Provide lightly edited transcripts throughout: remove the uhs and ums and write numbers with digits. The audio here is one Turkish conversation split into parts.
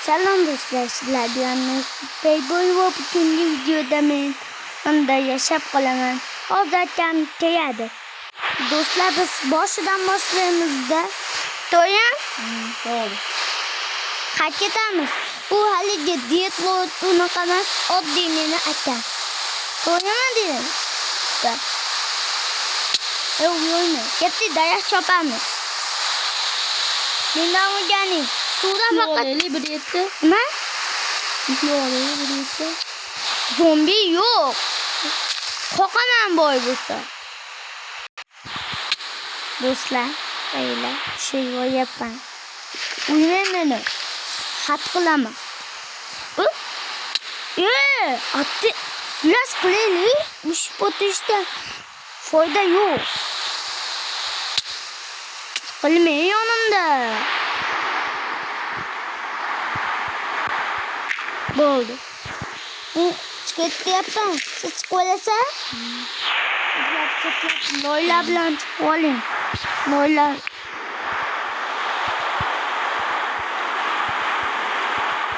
Selam dostlar, sizler diyorsunuz. Beyboy ve bugünkü videoda ben onda yaşap kalaman. O zaten teyadi. Dostlar biz başından başlayalım da. Doyan? Doğru. Kaç etamiz? Bu halice diyet olduğuna kadar o dinini atar. Doyan dedim. Da. Uyuyma. Hepsi dayak çapamız. Dinamı yani. Suda fakat. Öyle bir yetti. Ne? Öyle bir yetti. Zombi yok. Kokaman boy busu. Dostlar böyle şey yapan. Uyuyanını hat kılama. Attı. Biraz kuleli. Üç potuşta fayda yok. Kılmayı yanımda. Oldu. Çıkıntı yapın. Siz koyarsa? Noyla bilen çıkıvalım. Noyla.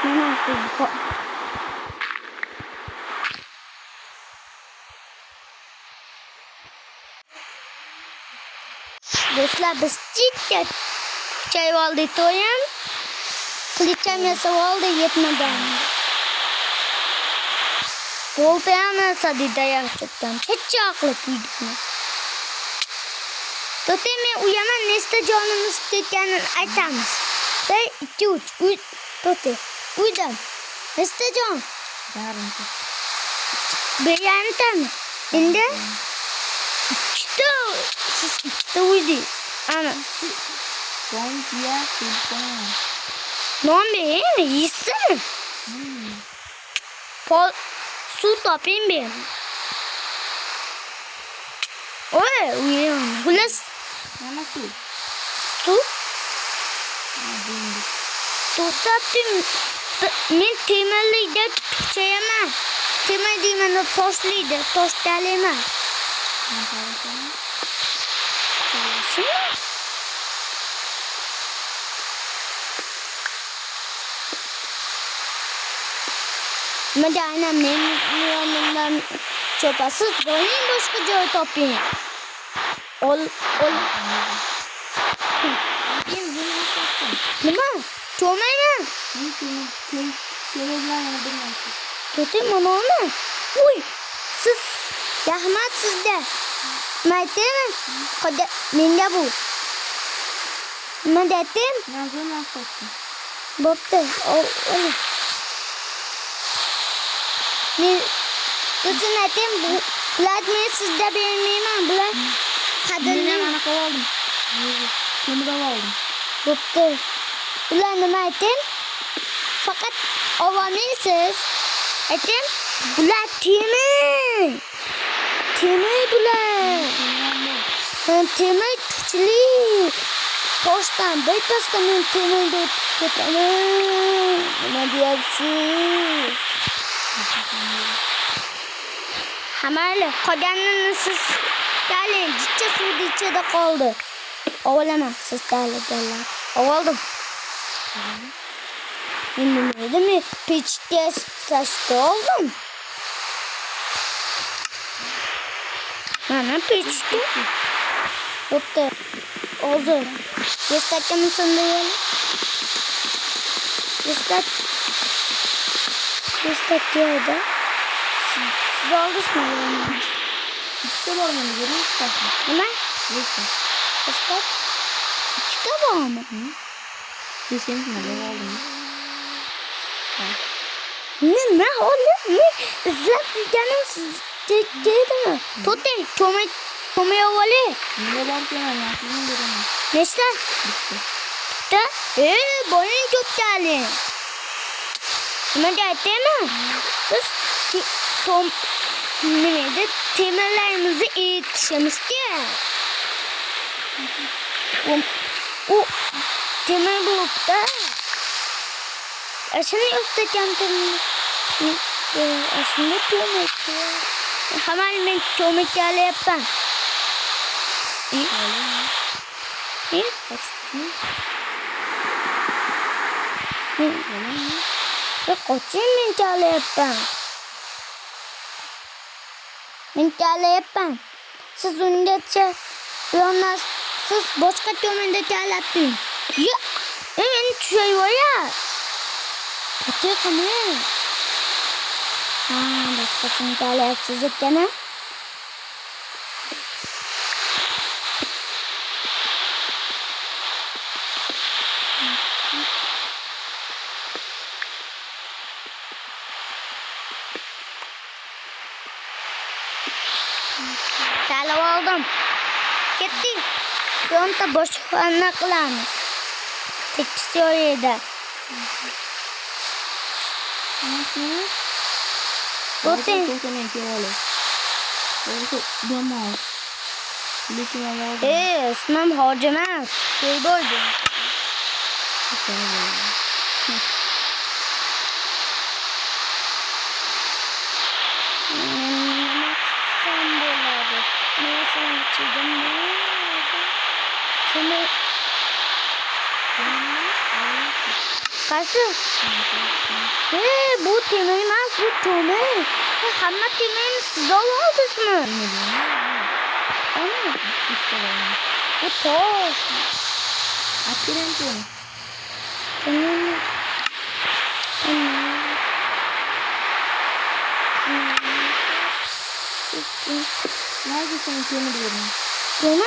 Ne yapayım? Dostlar biz cidden çay oldu toyam. Kılıçam yasa oldu yetmeden. Voltayan nasıl dayak çıktım. Hiç çaklık yedik mi? Totemi uyanan neste canımız tükenini aytamız. Ve 2-3 Tote. Uydan. Neste can. Yarın. Beğendi mi? Şimdi? İşte uydu. Ama. Son diye bildim. Non be, iyisi mi? Su tapayım bir. Oy, uyuyorum. Hulas. Nasıl? Su. Tutaptım. Ben temeliydi şeyime. Temel dimene tosluydu. Tostalime. Şimdi? Ama annemlerin yanından çöpasız oynayın başka joy toplayın. Ne mi? Çoğmayı mı? Tutayım onu mu? Uy! Siz Rahmat sizde. Mayte mi? Koda minda bu. Ne dedim? Nazlı nasıl olsun? Boptu. Öyle. Kızın etim bu. Bulat mı sizde bilmeyeyim ama bulat. Kadınım. Ana kovaldım. Kömür aldım. Boptu. Bulat ne etim? Fakat ovamıyorsunuz. Etim. Bulat temi. Temi bulat. Temi tuçlu. Toştan, bypass'tan temi de tutamam. Ne diyorsunuz? Hamarlı, kodanın siz gelin, ciddi suda içinde kaldı. Ovalama, siz derler. Ovaldım. Bilmiyorum mi? Peçte saçta oldum. Bana peçte. Yoktu. Oldu. Göstereceğim sonunda yani. Göster da. Zalış mı yani? İşte var mı? Görüyor musun? Hemen. Göster. İşte var mı? Kesin mi? Ne aldım? Ne oldu? Ne? Zat canım dedi mi? Tote, çome ovali. Ne var ki ya? Kimin görüyorum? Neyse. Da, boyun çok geldi. Ama değil mi? Biz neydi? Temellerimizi eğitişmişti ya. O temel bulup da aşını göstereceğim temeli. Aslında çoğumek ya. Hemen ben çoğumek yerle yapayım. İyi. Koçum mentale yapın. Mentale yapın. Siz önünde onlar siz başka tömende terlettin. Ya en şey var ya. Kötü kamer. Başkasını terletsizlik gene. Terle aldım. Gitti. Yonta boş falan kılarmış. Tekçisi oraya. Botin. Sınam harcamaz. Koydum. Sen böyle. Neyse içirdim ne? Kimi? Kaçtı? Bu temizmez bu temiz. Hamma temiz zor oldu mu? Bu toz. Attiren tuh. Nerede senin köyünü diyorum? Değil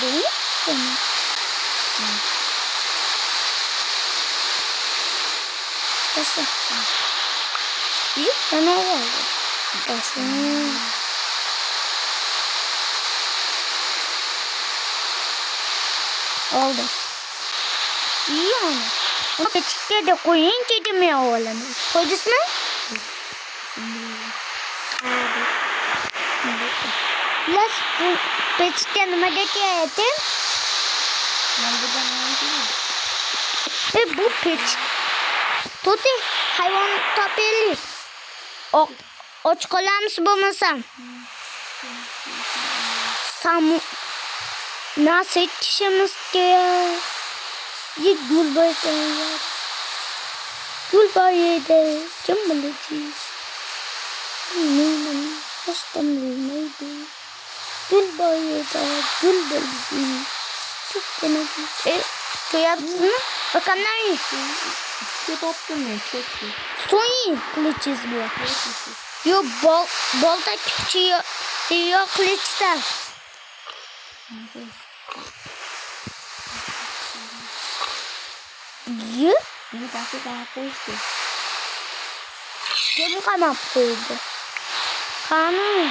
Değil mi? Nasıl? İyi, ben oldu. Nasıl? Oldu. İyi yani. Ama peçete de koyun dedim ya oğlum. Koydunuz mu? Las bu peçete numaradaki etim. Ben buradan alayım. Ve bu peçete. Tuti hayvan tapeli. O çikolamsı bulmasam. Samu. Nasıl yetişemez diye. Ye gül bayıda. Gül bayıda. Cımbılıcı. Neyman. Hastamlı neydi. Gül bayıda. Gül bayıda. Çok denedim. Yapsın mı? Bakalım nerede? Çok attım ya çok iyi. Sony kılıçız bu. Yo bolta çıkıyor. Diyor kılıçta. Yo. Ini pasti aku itu. Kim kanap koydu? Kanı.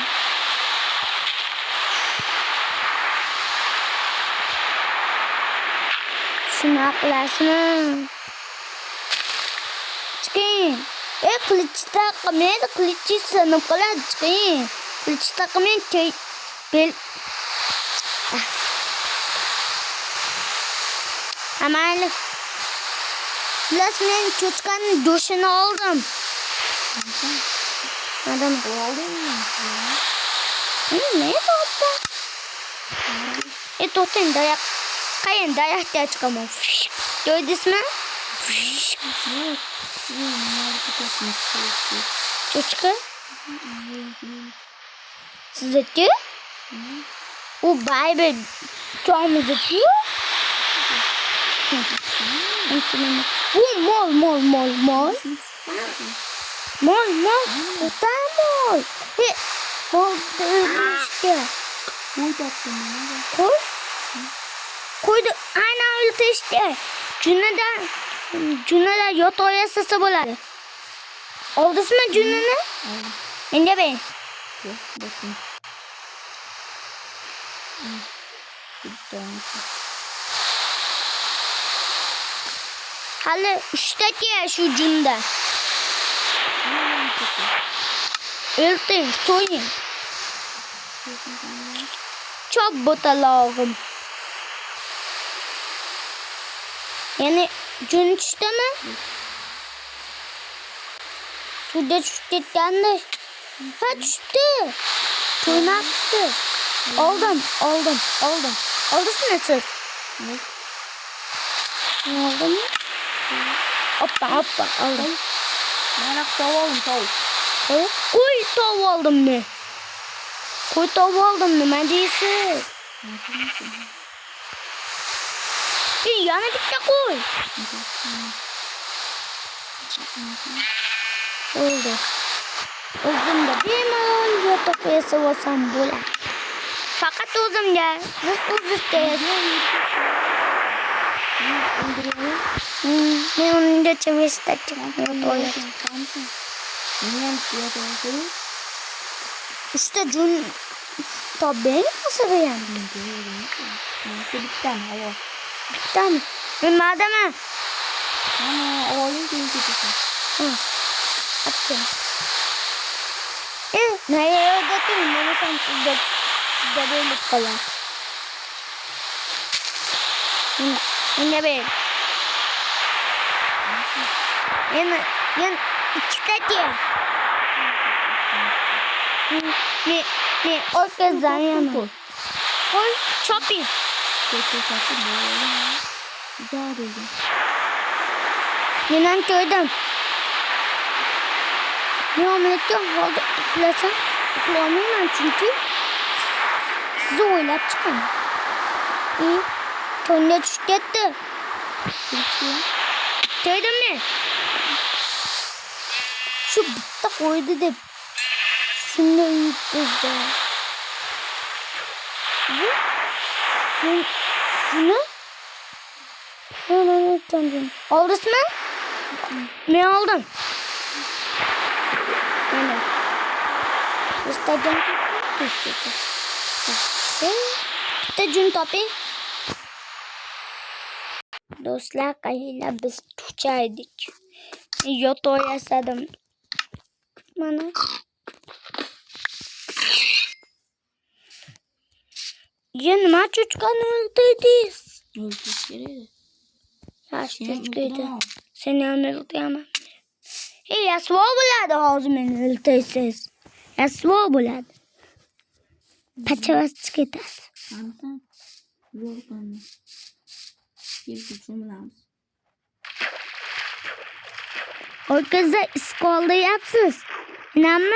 Şunu aklasın. Çıkayım. Kılıçta kamera kılıçı sanıp kalan çıkayım. Kılıçta kamera bel. Hemen. Lasmen çocukların duşunu aldım. Neden? O aldın mı? Ne topla? Toplayın dayak. Kayın dayak diye çıkamam. Gördünüz mü? Yok. Çocuklar. Siz ediyor? O Bible çoğumuz ediyor. Bu mol. Mol. Bu da mol. Mol işte. Koy attım ya. Koy. Koydu. Aynen öyle işte. Cüneyt'e yot oyasısı bular. Oldu mu Cüneyt'e? Aldım. Ben de ben. Yok bakayım. Halı üstteki ya şu cünde. Öldüm, soyun. Çok bota lazım. Yani cün işte mi? Şurada yanlış. Ha düştü. Tırnaktı. Aldım. Aldın mı siz? Ne? Ne oldu mu? Hoppa hoppa aldım. Merak tavuğum tavuk. Uy tav aldım ne? Koy tav aldım ne? Ben değilsin. Bir yana git de koy. Oldu. Uzun da bir mal yatak uyası olsam bula. Fakat uzun ya. Zıt uzun değil. Ne onun da çevesi de çıkmıyor. İşte Jun tabi nasıl beğendin? Bir tane hava. Bir tane. Bir madem Ama oğlum değil gidiyor. Atayım. Nereye öğreteyim? Bana sen sizde böyle falan. Yine bir. Yan iki tane. Ne o kızdan yana. Koy çöpü. Güzel dedim. Yine köyden. Ne omlet yok. Oldu. Uklasam. Uklamıyorum çünkü. Sizi oylap çıkalım. İyi. Köyde düşketti. Köyden ne? Şu bitti koydu da. Şimdi iyi kızdı. Bunu? Hemen tanıdım. Aldın mı? Ne aldın? Ne? İstedim. İstedim topi. Dostlar kayıyla biz tuçaydık. Yoto yasadım. Bana. Yanıma çocuklar öldüydüz. Öldükleri. Yaş çocukuydu. Seni öldüyemem. Hey, jag svårbolade har som en öltöjses. Jag svårbolade. Paçavastıkıdas. Anladın? Yok anne. Bir gücüm lazım. O kızı iskolda yapsız. İnanma.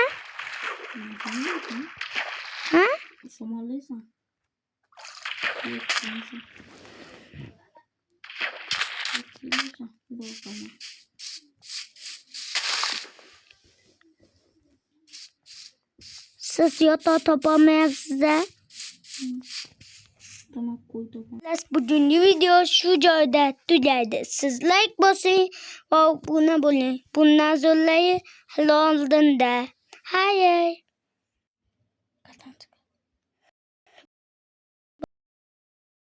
Ha? Somalıysan. Yok anlasın. Yok anne. Siz yatağı toplamayın size. Tamam koydum. Bugünkü video şu cadde tüylerdi. Siz like basın ve buna bulun. Bundan sonra olduğunda. Hayır.